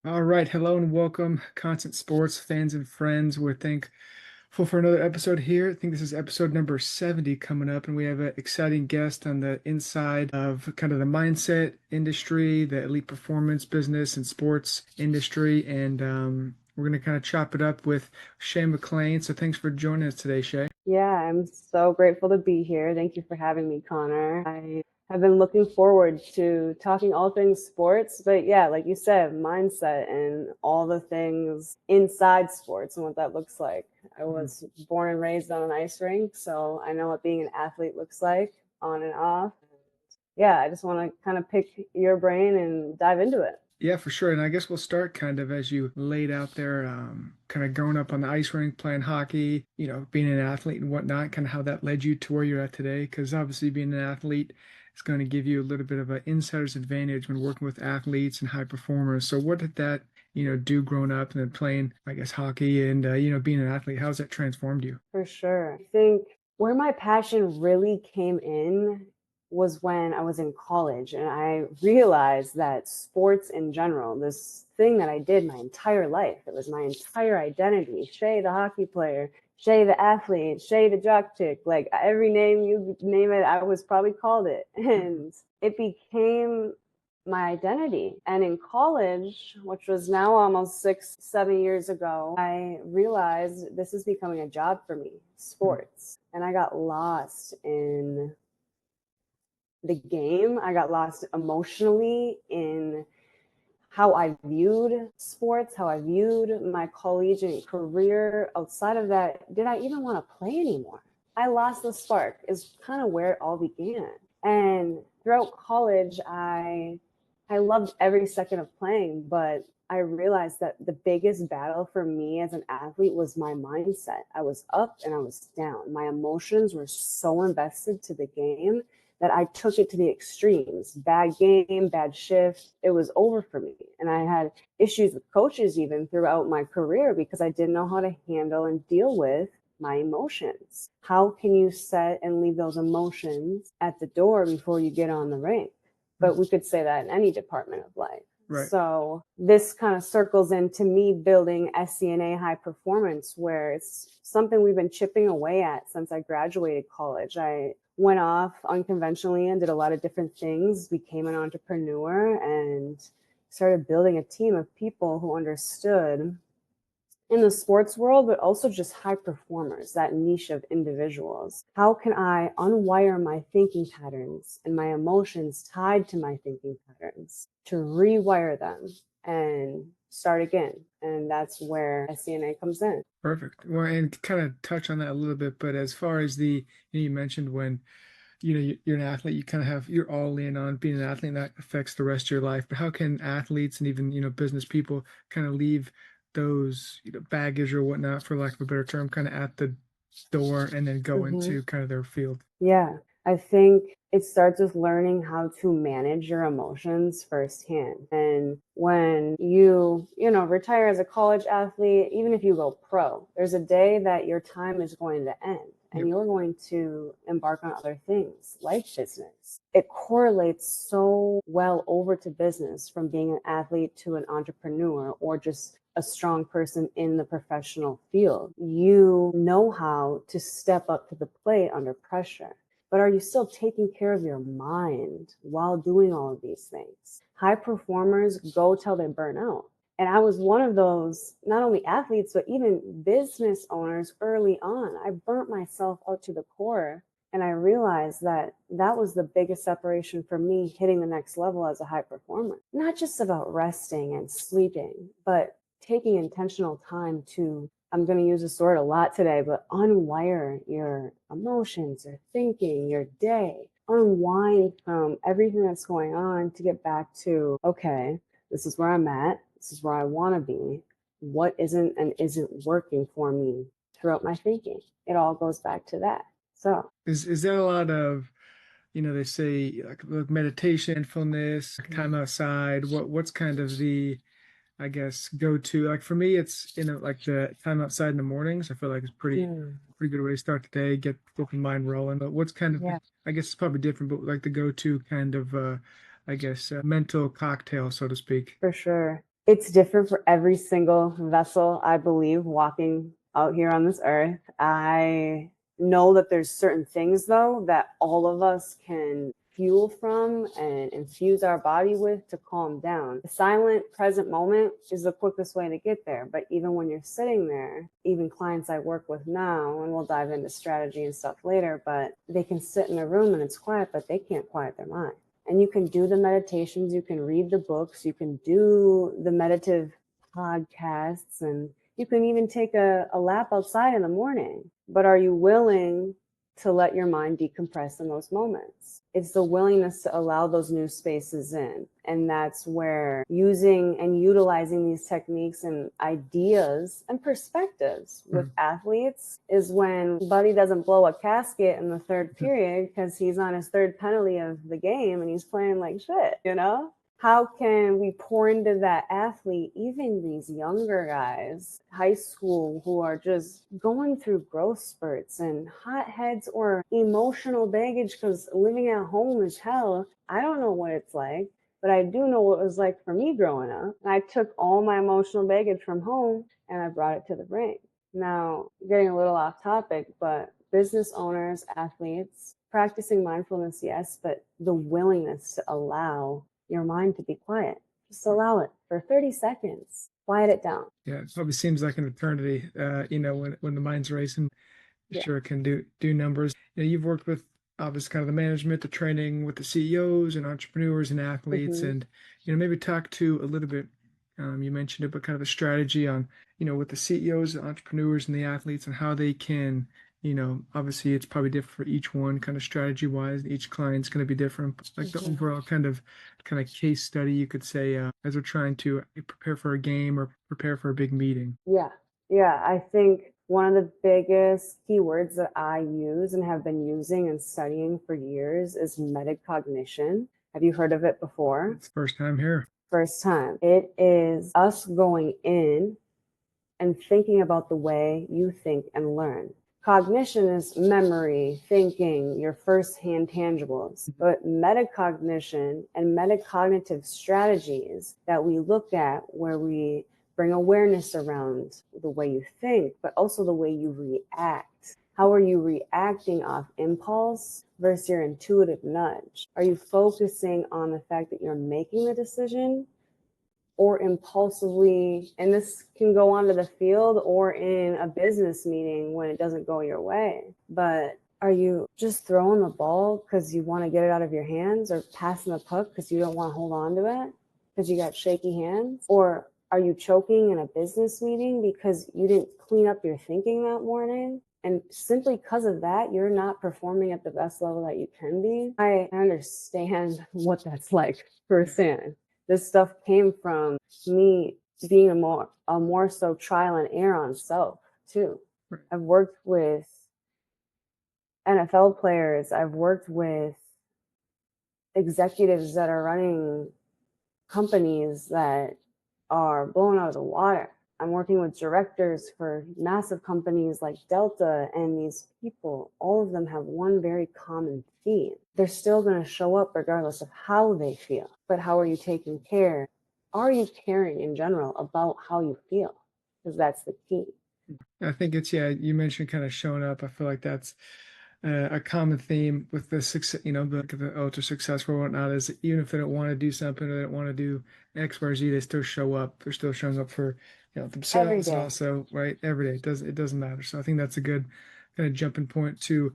All right, hello and welcome, Constant Sports fans and friends. We're thankful for another episode here. I think this is episode number 70 coming up, and we have an exciting guest on the inside of kind of the mindset industry, the elite performance business and sports industry, and we're going to kind of chop it up with Shae McLean. So thanks for joining us today, Shae. Yeah, I'm so grateful to be here. Thank you for having me, Connor. I have been looking forward to talking all things sports, but yeah, like you said, mindset and all the things inside sports and what that looks like. I was born and raised on an ice rink, so I know what being an athlete looks like on and off. Yeah, I just want to kind of pick your brain and dive into it. Yeah, for sure. And I guess we'll start kind of as you laid out there, kind of growing up on the ice rink, playing hockey, being an athlete and whatnot, kind of how that led you to where you're at today. Because obviously being an athlete is going to give you a little bit of an insider's advantage when working with athletes and high performers. So what did that, do growing up and then playing, I guess, hockey and, being an athlete? How's that transformed you? For sure. I think where my passion really came in was when I was in college and I realized that sports in general, this thing that I did my entire life, it was my entire identity. Shae, the hockey player, Shae, the athlete, Shae, the jock chick, like every name you name it, I was probably called it. And it became my identity. And in college, which was now almost 6, 7 years ago, I realized this is becoming a job for me, sports. And I got lost in the game. I got lost emotionally in how I viewed sports, how I viewed my collegiate career. Outside of that, did I even want to play anymore? I lost the spark, is kind of where it all began. And throughout college, I loved every second of playing, but I realized that the biggest battle for me as an athlete was my mindset. I was up and I was down. My emotions were so invested to the game that I took it to the extremes. Bad game, bad shift, it was over for me. And I had issues with coaches even throughout my career because I didn't know how to handle and deal with my emotions. How can you set and leave those emotions at the door before you get on the rink? But we could say that in any department of life. Right. So this kind of circles into me building SCNA high performance, where it's something we've been chipping away at since I graduated college. I went off unconventionally and did a lot of different things, became an entrepreneur, and started building a team of people who understood in the sports world, but also just high performers, that niche of individuals. How can I unwire my thinking patterns and my emotions tied to my thinking patterns to rewire them and start again? And that's where SCNA comes in. Perfect. Well, and kind of touch on that a little bit, but as far as you mentioned when you're an athlete, you kind of you're all in on being an athlete, and that affects the rest of your life. But how can athletes and even business people kind of leave those baggage or whatnot, for lack of a better term, kind of at the door and then go into kind of their field? Yeah, I think it starts with learning how to manage your emotions firsthand. And when retire as a college athlete, even if you go pro, there's a day that your time is going to end and you're going to embark on other things like business. It correlates so well over to business, from being an athlete to an entrepreneur or just a strong person in the professional field. You know how to step up to the plate under pressure. But are you still taking care of your mind while doing all of these things? High performers go till they burn out. And I was one of those, not only athletes, but even business owners early on. I burnt myself out to the core. And I realized that that was the biggest separation for me hitting the next level as a high performer. Not just about resting and sleeping, but taking intentional time to, I'm going to use this word a lot today, but unwire your emotions, your thinking, your day, unwind from everything that's going on to get back to, okay, this is where I'm at. This is where I want to be. What isn't and isn't working for me throughout my thinking? It all goes back to that. So Is there a lot of they say like meditation, mindfulness, time outside? What's kind of the I guess go to, like for me it's like the time outside in the mornings. I feel like it's pretty good way to start the day, get the mind rolling. But what's kind of I guess it's probably different, but like the go to kind of I guess mental cocktail, so to speak. For sure. It's different for every single vessel, I believe, walking out here on this earth. I know that there's certain things, though, that all of us can fuel from and infuse our body with to calm down. The silent present moment is the quickest way to get there. But even when you're sitting there, even clients I work with now, and we'll dive into strategy and stuff later, but they can sit in a room and it's quiet, but they can't quiet their mind. And you can do the meditations, you can read the books, you can do the meditative podcasts, and you can even take a lap outside in the morning. But are you willing to let your mind decompress in those moments? It's the willingness to allow those new spaces in. And that's where using and utilizing these techniques and ideas and perspectives with athletes is when Buddy doesn't blow a casket in the third period because he's on his third penalty of the game and he's playing like shit, you know? How can we pour into that athlete, even these younger guys, high school, who are just going through growth spurts and hotheads or emotional baggage because living at home is hell? I don't know what it's like, but I do know what it was like for me growing up. And I took all my emotional baggage from home and I brought it to the rink. Now, getting a little off topic, but business owners, athletes, practicing mindfulness, yes, but the willingness to allow your mind to be quiet. Just allow it for 30 seconds. Quiet it down. Yeah, it probably seems like an eternity, when the mind's racing. Yeah. Sure can do numbers. You've worked with obviously kind of the management, the training with the CEOs and entrepreneurs and athletes, and maybe talk to a little bit. You mentioned it, but kind of a strategy on with the CEOs, the entrepreneurs, and the athletes, and how they can obviously it's probably different for each one, kind of strategy wise. Each client's going to be different, but like the overall kind of case study, you could say, as we're trying to prepare for a game or prepare for a big meeting. Yeah. I think one of the biggest keywords that I use and have been using and studying for years is metacognition. Have you heard of it before? It's the first time here. First time. It is us going in and thinking about the way you think and learn. Cognition is memory, thinking, your first-hand tangibles. But metacognition and metacognitive strategies that we look at where we bring awareness around the way you think, but also the way you react. How are you reacting off impulse versus your intuitive nudge? Are you focusing on the fact that you're making the decision, or impulsively, and this can go onto the field or in a business meeting when it doesn't go your way, but are you just throwing the ball because you want to get it out of your hands, or passing the puck because you don't want to hold on to it because you got shaky hands? Or are you choking in a business meeting because you didn't clean up your thinking that morning? And simply because of that, you're not performing at the best level that you can be. I understand what that's like firsthand. This stuff came from me being a more so trial and error on self too. Right. I've worked with NFL players. I've worked with executives that are running companies that are blown out of the water. I'm working with directors for massive companies like Delta, and these people, all of them have one very common theme. They're still going to show up regardless of how they feel. But how are you taking care? Are you caring in general about how you feel? Because that's the key. I think it's, yeah, you mentioned kind of showing up. I feel like that's a common theme with the success, the ultra successful or whatnot, is even if they don't want to do something or they don't want to do X, Y, or Z, they still show up. They're still showing up for, themselves, and also, right, every day. It doesn't matter. So I think that's a good kind of jumping point to,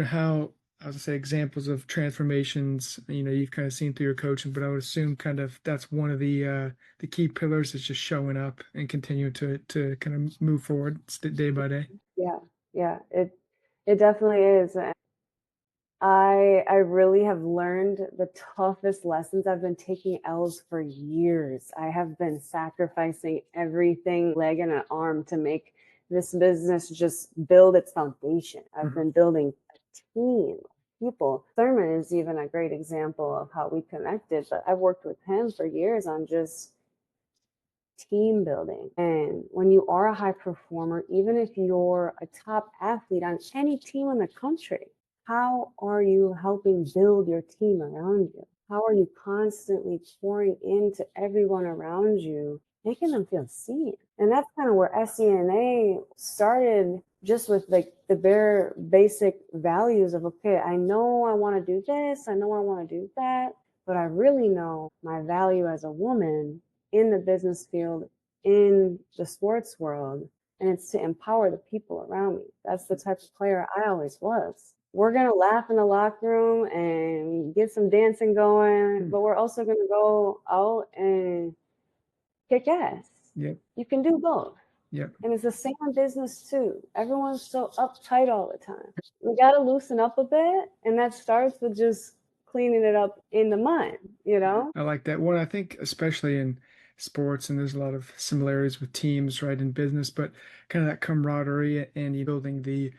how, I was gonna say, examples of transformations, you've kind of seen through your coaching, but I would assume kind of that's one of the key pillars is just showing up and continue to kind of move forward day by day. Yeah, it definitely is. I really have learned the toughest lessons. I've been taking L's for years. I have been sacrificing everything, leg and an arm, to make this business just build its foundation. I've been building a team of people. Thurman is even a great example of how we connected, but I've worked with him for years on just team building. And when you are a high performer, even if you're a top athlete on any team in the country, how are you helping build your team around you? How are you constantly pouring into everyone around you making them feel seen. And that's kind of where SENA started, just with like the bare basic values of, okay, I know I want to do this, I know I want to do that, but I really know my value as a woman in the business field, in the sports world, and it's to empower the people around me. That's the type of player I always was. We're going to laugh in the locker room and get some dancing going, but we're also going to go out and kick ass. Yep. You can do both. Yep. And it's the same in business too. Everyone's so uptight all the time. We got to loosen up a bit, and that starts with just cleaning it up in the mind, you know? I like that one. I think especially in sports, and there's a lot of similarities with teams, right, in business, but kind of that camaraderie and you building the,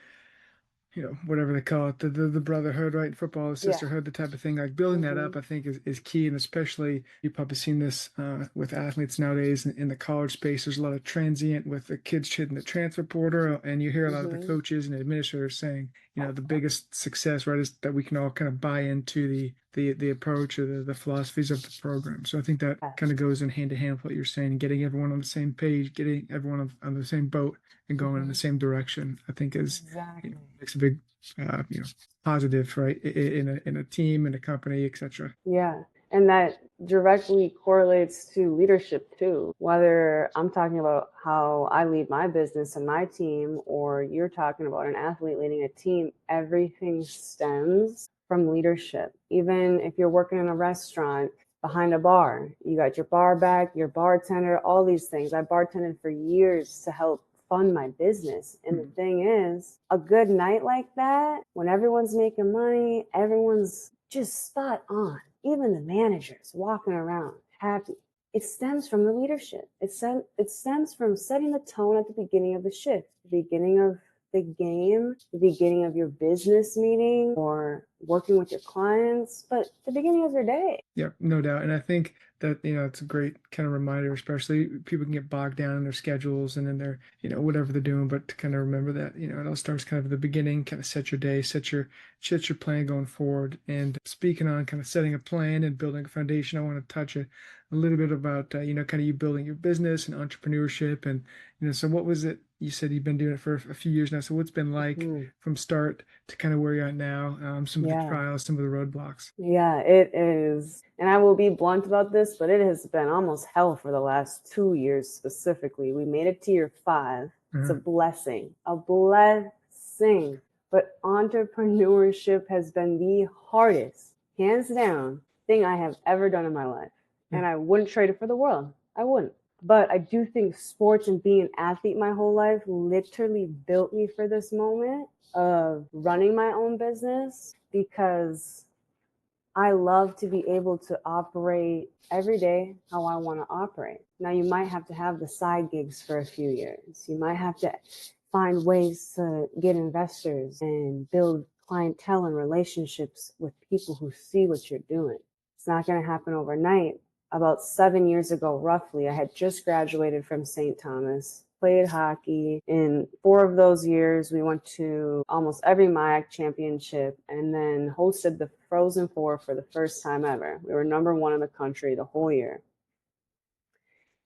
whatever they call it, the brotherhood, right? Football, the Yeah. sisterhood, the type of thing. Like building that up, I think is key. And especially you've probably seen this with athletes nowadays in the college space. There's a lot of transient with the kids hitting the transfer portal, and you hear a lot of the coaches and administrators saying, the biggest success, right, is that we can all kind of buy into the approach or the philosophies of the program. So I think that kind of goes in hand to hand with what you're saying, getting everyone on the same page, getting everyone on the same boat and going in the same direction. I think is makes a big positive, right, in a team, in a company, etc. Yeah. And that directly correlates to leadership too. Whether I'm talking about how I lead my business and my team, or you're talking about an athlete leading a team, everything stems from leadership. Even if you're working in a restaurant behind a bar, you got your bar back, your bartender, all these things. I bartended for years to help fund my business. And the thing is, a good night like that, when everyone's making money, everyone's just spot on. Even the managers walking around happy. It stems from the leadership. It stems from setting the tone at the beginning of the shift, the beginning of the game, the beginning of your business meeting or working with your clients, but the beginning of your day. Yep, no doubt. And I think that, it's a great kind of reminder, especially people can get bogged down in their schedules and in their, whatever they're doing, but to kind of remember that, it all starts kind of at the beginning, kind of set your day, set your plan going forward. And speaking on kind of setting a plan and building a foundation, I want to touch a little bit about, kind of you building your business and entrepreneurship. And, so what was it? You said you've been doing it for a few years now. So what's been like from start to kind of where you're at now? Some of the trials, some of the roadblocks. Yeah, it is. And I will be blunt about this, but it has been almost hell for the last 2 years specifically. We made it to year 5. It's a blessing, But entrepreneurship has been the hardest, hands down, thing I have ever done in my life. And I wouldn't trade it for the world. I wouldn't. But I do think sports and being an athlete my whole life literally built me for this moment of running my own business, because I love to be able to operate every day how I want to operate. Now, you might have to have the side gigs for a few years. You might have to find ways to get investors and build clientele and relationships with people who see what you're doing. It's not going to happen overnight. About 7 years ago, roughly, I had just graduated from St. Thomas, played hockey. In 4 of those years, we went to almost every MIAC championship and then hosted the Frozen Four for the first time ever. We were number 1 in the country the whole year.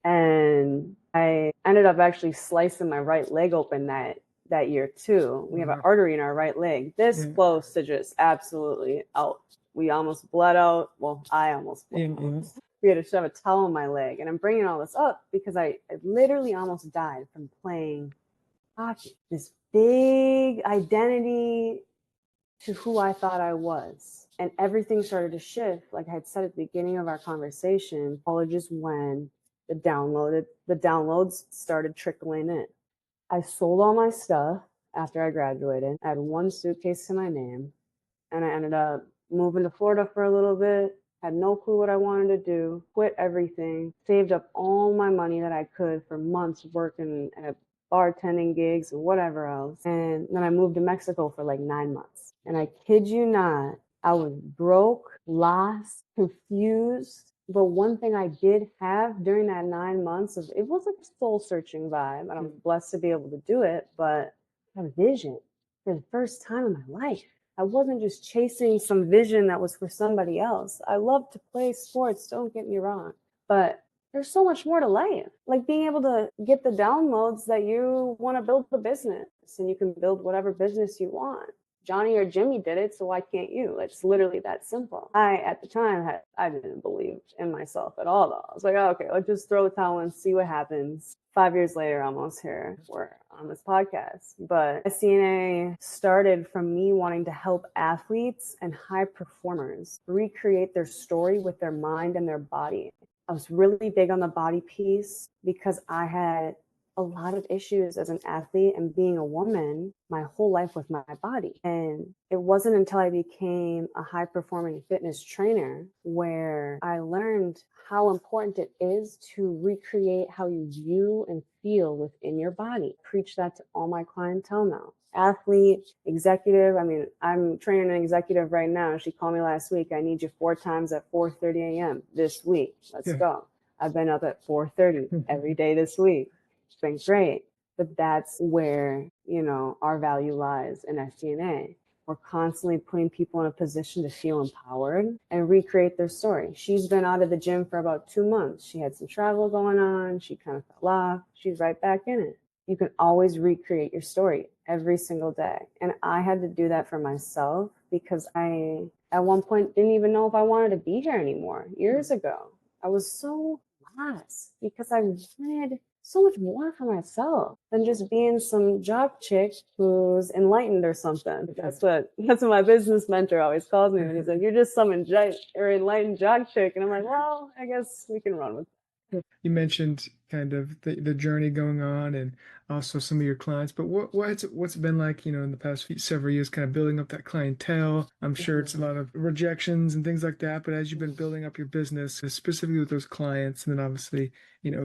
And I ended up actually slicing my right leg open that year too. We have an artery in our right leg, this close to just absolutely out. We almost bled out. Well, I almost bled out. We had to shove a towel in my leg. And I'm bringing all this up because I literally almost died from playing hockey. This big identity to who I thought I was. And everything started to shift. Like I had said at the beginning of our conversation, colleges when the downloads started trickling in. I sold all my stuff after I graduated. I had 1 suitcase to my name. And I ended up moving to Florida for a little bit. Had no clue what I wanted to do, quit everything, saved up all my money that I could for months working at bartending gigs and whatever else. And then I moved to Mexico for like 9 months. And I kid you not, I was broke, lost, confused. But one thing I did have during that 9 months of, it was like a soul searching vibe. And I was blessed to be able to do it, but I had a vision for the first time in my life. I wasn't just chasing some vision that was for somebody else. I love to play sports, don't get me wrong. But there's so much more to life. Like being able to get the downloads that you want to build the business, and you can build whatever business you want. Johnny or Jimmy did it, so why can't you? It's literally that simple. At the time, I didn't believe in myself at all, though. I was like, oh, okay, let's just throw the towel and see what happens. 5 years later, almost here, we're on this podcast. But SCNA started from me wanting to help athletes and high performers recreate their story with their mind and their body. I was really big on the body piece because I had a lot of issues as an athlete and being a woman my whole life with my body. And it wasn't until I became a high performing fitness trainer where I learned how important it is to recreate how you view and feel within your body. Preach that to all my clientele now. Athlete, executive. I mean, I'm training an executive right now. She called me last week. I need you 4 times at 4:30 a.m. this week. Let's go. I've been up at 4:30 every day this week. It's been great. But that's where, our value lies in SCNA. We're constantly putting people in a position to feel empowered and recreate their story. She's been out of the gym for about 2 months. She had some travel going on. She kind of fell off. She's right back in it. You can always recreate your story every single day. And I had to do that for myself because I, at one point, didn't even know if I wanted to be here anymore. Years ago, I was so lost because I wanted so much more for myself than just being some jock chick who's enlightened or something. That's what my business mentor always calls me. And he's like, you're just some enlightened jock chick. And I'm like, well, I guess we can run with it. You mentioned kind of the journey going on and also some of your clients, but what's it been like, in the past several years, kind of building up that clientele? I'm sure it's a lot of rejections and things like that, but as you've been building up your business, specifically with those clients, and then obviously,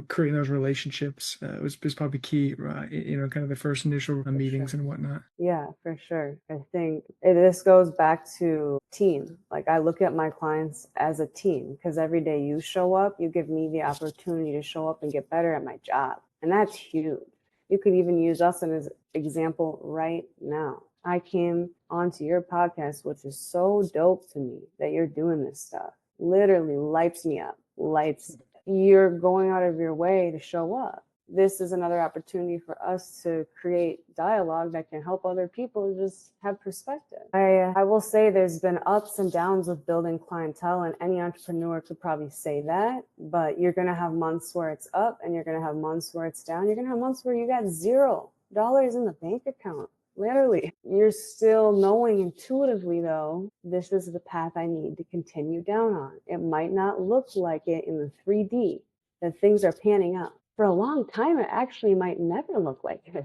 creating those relationships was probably key, right? Kind of the first initial meetings and whatnot. Yeah, for sure. I think this goes back to team. Like I look at my clients as a team because every day you show up, you give me the opportunity to show up and get better at my job. And that's huge. You could even use us as an example right now. I came onto your podcast, which is so dope to me that you're doing this stuff. Literally lights me up, you're going out of your way to show up. This is another opportunity for us to create dialogue that can help other people just have perspective. I will say there's been ups and downs with building clientele, and any entrepreneur could probably say that, but you're going to have months where it's up and you're going to have months where it's down. You're going to have months where you got $0 in the bank account. Literally, you're still knowing intuitively, though, this is the path I need to continue down on. It might not look like it in the 3D, that things are panning out. For a long time, it actually might never look like it.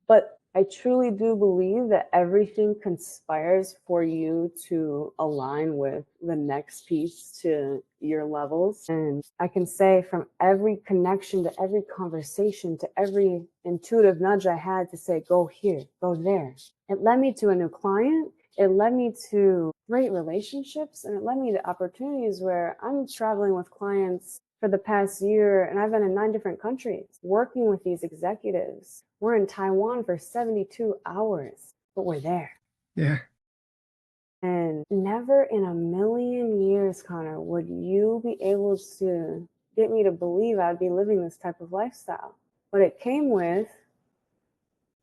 But I truly do believe that everything conspires for you to align with the next piece to your levels. And I can say from every connection to every conversation to every intuitive nudge I had to say, go here, go there. It led me to a new client. It led me to great relationships, and it led me to opportunities where I'm traveling with clients for the past year, and I've been in 9 different countries working with these executives. We're in Taiwan for 72 hours, but we're there. Yeah. And never in a million years, Connor, would you be able to get me to believe I'd be living this type of lifestyle. But it came with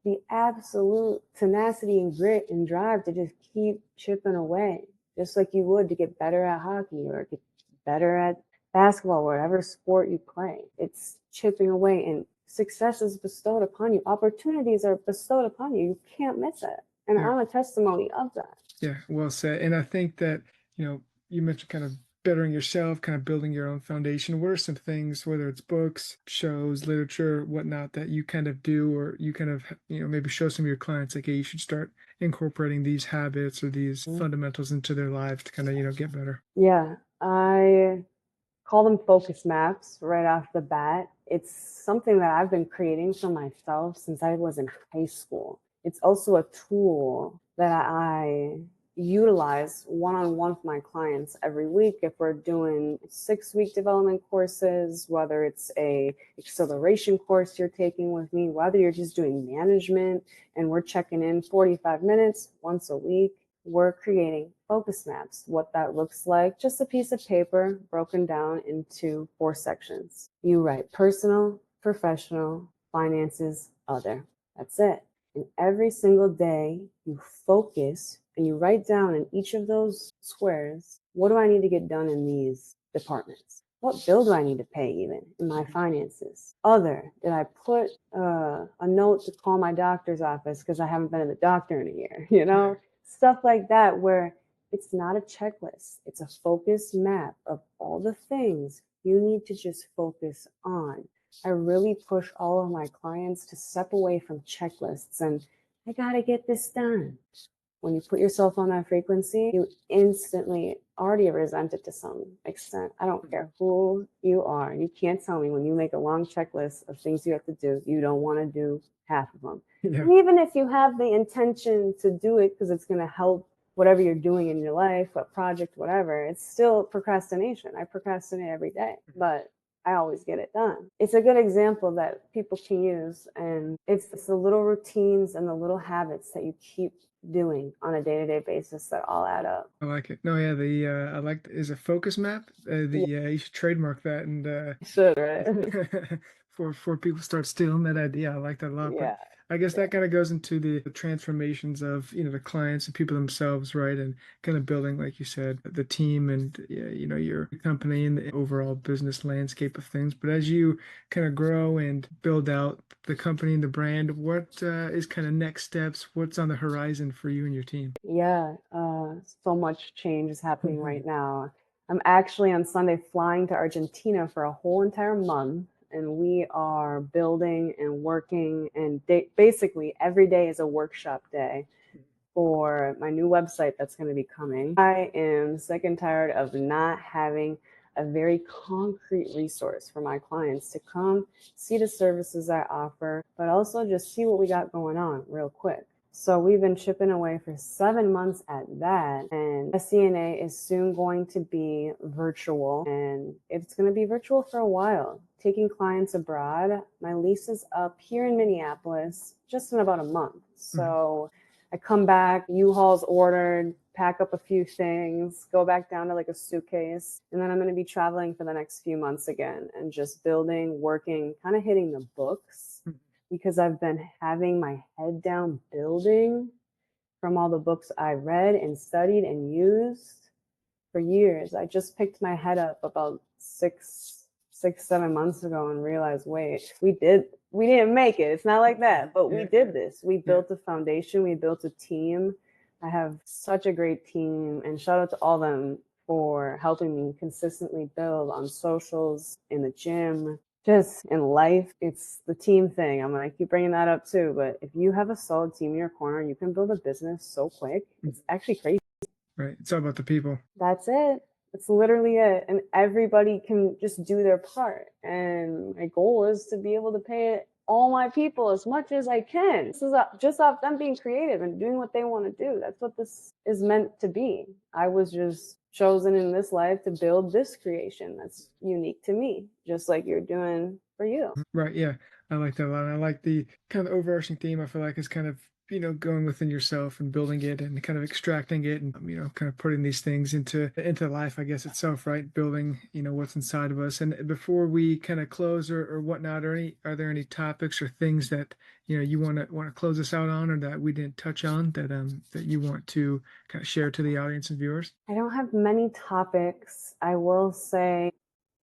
the absolute tenacity and grit and drive to just keep chipping away, just like you would to get better at hockey or get better at basketball, whatever sport you play. It's chipping away, and success is bestowed upon you. Opportunities are bestowed upon you. You can't miss it. And I'm a testimony of that. Yeah, well said. And I think that, you mentioned kind of bettering yourself, kind of building your own foundation. What are some things, whether it's books, shows, literature, whatnot, that you kind of do, or you kind of, maybe show some of your clients, like, hey, you should start incorporating these habits or these fundamentals into their lives to kind of, get better? Yeah, I call them focus maps right off the bat. It's something that I've been creating for myself since I was in high school. It's also a tool that I utilize one-on-one with my clients every week. If we're doing 6-week development courses, whether it's a acceleration course you're taking with me, whether you're just doing management and we're checking in 45 minutes once a week, we're creating focus maps. What that looks like, just a piece of paper broken down into 4 sections. You write personal, professional, finances, other. That's it. And every single day you focus and you write down in each of those squares, what do I need to get done in these departments? What bill do I need to pay even in my finances? Other, did I put a note to call my doctor's office because I haven't been to the doctor in a year? You know, stuff like that, where it's not a checklist. It's a focus map of all the things you need to just focus on. I really push all of my clients to step away from checklists and I gotta get this done. When you put yourself on that frequency, you instantly already resent it to some extent. I don't care who you are. You can't tell me when you make a long checklist of things you have to do, you don't want to do half of them. Yeah. And even if you have the intention to do it because it's going to help whatever you're doing in your life, what project, whatever, it's still procrastination. I procrastinate every day, but I always get it done. It's a good example that people can use, and it's the little routines and the little habits that you keep doing on a day-to-day basis that all add up. I like it. No, yeah, I like is a focus map. You should trademark that and should, right? for people to start stealing that idea. I like that a lot. Yeah. But I guess that kind of goes into the transformations of, the clients and people themselves, right? And kind of building, like you said, the team and your company and the overall business landscape of things. But as you kind of grow and build out the company and the brand, what is kind of next steps? What's on the horizon for you and your team? Yeah, so much change is happening right now. I'm actually on Sunday flying to Argentina for a whole entire month, and we are building and working, and basically every day is a workshop day for my new website that's going to be coming. I am sick and tired of not having a very concrete resource for my clients to come see the services I offer, but also just see what we got going on real quick. So we've been chipping away for 7 months at that, and SCNA is soon going to be virtual, and it's going to be virtual for a while. Taking clients abroad, my lease is up here in Minneapolis just in about a month. So I come back, U-Haul's ordered, pack up a few things, go back down to like a suitcase, and then I'm going to be traveling for the next few months again and just building, working, kind of hitting the books. Because I've been having my head down building from all the books I read and studied and used for years. I just picked my head up about 7 months ago and realized, wait, we didn't make it. It's not like that, but we did this. We built a foundation. We built a team. I have such a great team, and shout out to all of them for helping me consistently build on socials, in the gym, just in life. It's the team thing. I'm going to keep bringing that up too. But if you have a solid team in your corner, you can build a business so quick. It's actually crazy. Right. It's all about the people. That's it. That's literally it. And everybody can just do their part. And my goal is to be able to pay all my people as much as I can. This is just off them being creative and doing what they want to do. That's what this is meant to be. I was just chosen in this life to build this creation that's unique to me, just like you're doing for you. Right. Yeah. I like that a lot. I like the kind of overarching theme. I feel like is kind of, going within yourself and building it and kind of extracting it and, kind of putting these things into life, I guess, itself, right? Building, what's inside of us. And before we kind of close or whatnot, are there any topics or things that, you want to close us out on or that we didn't touch on that you want to kind of share to the audience and viewers? I don't have many topics. I will say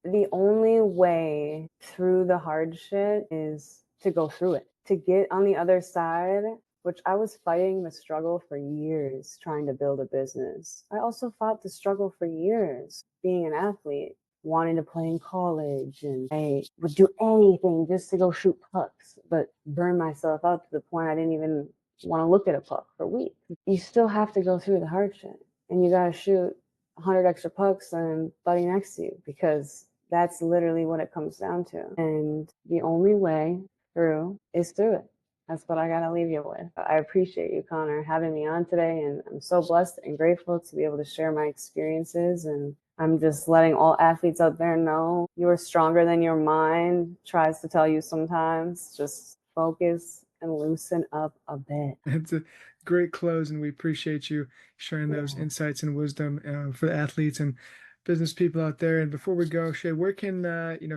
the only way through the hard shit is to go through it, to get on the other side, which I was fighting the struggle for years trying to build a business. I also fought the struggle for years being an athlete, wanting to play in college, and I would do anything just to go shoot pucks, but burn myself out to the point I didn't even want to look at a puck for weeks. You still have to go through the hard shit, and you got to shoot 100 extra pucks than buddy next to you, because that's literally what it comes down to. And the only way through is through it. That's what I got to leave you with. I appreciate you, Connor, having me on today. And I'm so blessed and grateful to be able to share my experiences. And I'm just letting all athletes out there know you are stronger than your mind tries to tell you sometimes. Just focus and loosen up a bit. It's a great close, and we appreciate you sharing those Yeah. insights and wisdom for the athletes and business people out there. And before we go, Shae, where can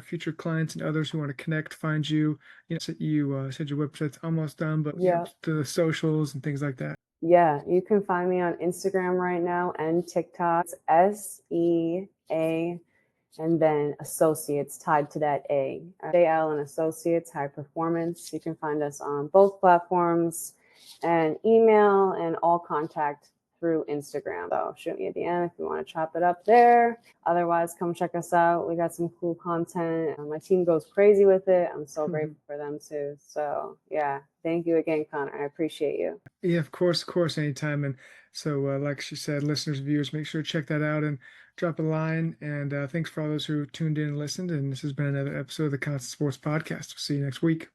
future clients and others who want to connect find you? You said your website's almost done, but Yeah. the socials and things like that. Yeah, you can find me on Instagram right now and TikTok. It's SEA and then associates tied to that A. Shae-Elle and Associates, High Performance. You can find us on both platforms, and email and all contact through Instagram. So shoot me a DM if you want to chop it up there. Otherwise, come check us out. We got some cool content. My team goes crazy with it. I'm so grateful for them too. So yeah, thank you again, Connor. I appreciate you. Yeah, of course, anytime. And so, like she said, listeners, viewers, make sure to check that out and drop a line. And thanks for all those who tuned in and listened. And this has been another episode of the Constant Sports Podcast. We'll see you next week.